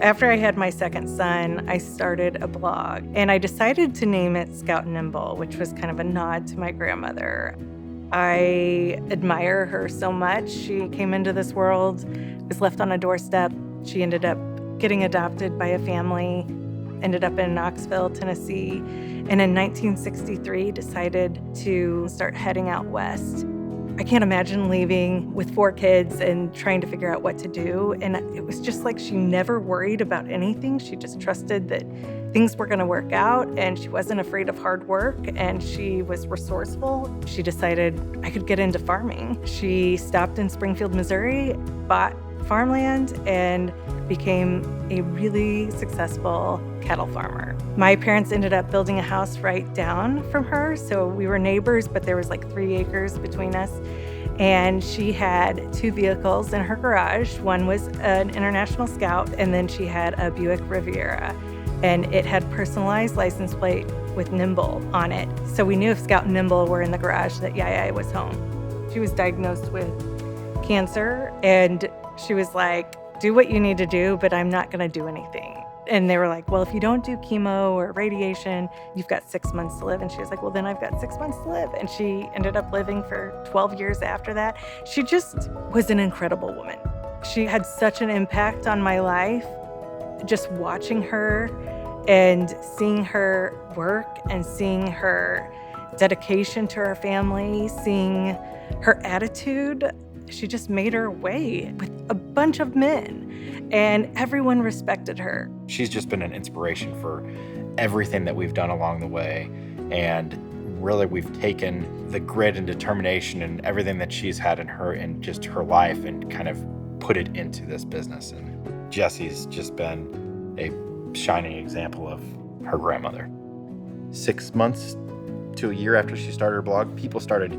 After I had my second son, I started a blog, and I decided to name it Scout Nimble, which was kind of a nod to my grandmother. I admire her so much. She came into this world, was left on a doorstep. She ended up getting adopted by a family, ended up in Knoxville, Tennessee, and in 1963 decided to start heading out west. I can't imagine leaving with 4 kids and trying to figure out what to do. And it was just like she never worried about anything. She just trusted that things were going to work out, and she wasn't afraid of hard work, and she was resourceful. She decided I could get into farming. She stopped in Springfield, Missouri, bought farmland, and became a really successful cattle farmer. My parents ended up building a house right down from her, so we were neighbors, but there was like 3 acres between us. And she had 2 vehicles in her garage. One was an International Scout, and then she had a Buick Riviera. And it had personalized license plate with Nimble on it. So we knew if Scout and Nimble were in the garage that Yaya was home. She was diagnosed with cancer, and she was like, do what you need to do, but I'm not gonna do anything. And they were like, well, if you don't do chemo or radiation, you've got 6 months to live. And she was like, well, then I've got 6 months to live. And she ended up living for 12 years after that. She just was an incredible woman. She had such an impact on my life. Just watching her and seeing her work and seeing her dedication to her family, seeing her attitude, she just made her way with a bunch of men, and everyone respected her. She's just been an inspiration for everything that we've done along the way. And really, we've taken the grit and determination and everything that she's had in her and just her life and kind of put it into this business. And Jessie's just been a shining example of her grandmother. 6 months to a year after she started her blog, people started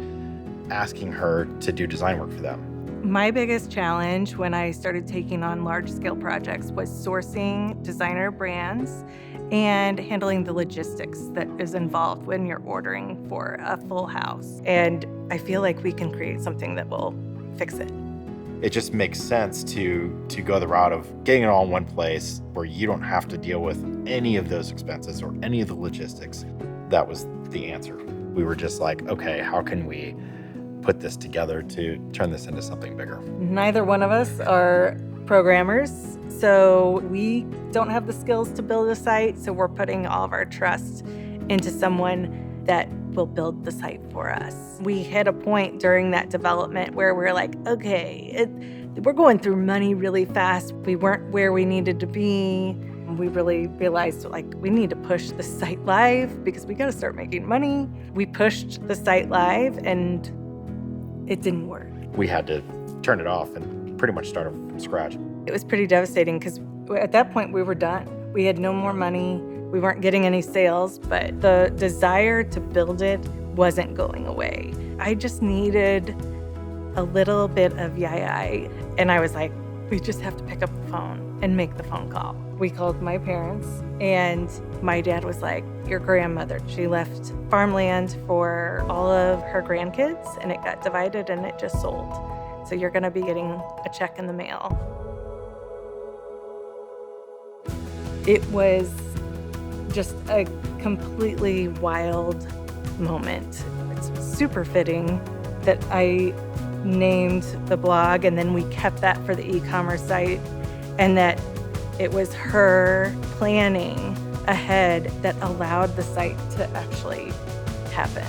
asking her to do design work for them. My biggest challenge when I started taking on large-scale projects was sourcing designer brands and handling the logistics that is involved when you're ordering for a full house. And I feel like we can create something that will fix it. It just makes sense to go the route of getting it all in one place where you don't have to deal with any of those expenses or any of the logistics. That was the answer. We were just like, okay, how can we put this together to turn this into something bigger? Neither one of us are programmers, so we don't have the skills to build a site, so we're putting all of our trust into someone that will build the site for us. We hit a point during that development where we're like, okay, we're going through money really fast. We weren't where we needed to be. We really realized like we need to push the site live because we got to start making money. We pushed the site live and it didn't work. We had to turn it off and pretty much start from scratch. It was pretty devastating because at that point we were done. We had no more money. We weren't getting any sales, but the desire to build it wasn't going away. I just needed a little bit of yaya. And I was like, we just have to pick up the phone and make the phone call. We called my parents, and my dad was like, your grandmother, she left farmland for all of her grandkids, and it got divided and it just sold. So you're gonna be getting a check in the mail. It was just a completely wild moment. It's super fitting that I named the blog and then we kept that for the e-commerce site, and that it was her planning ahead that allowed the site to actually happen.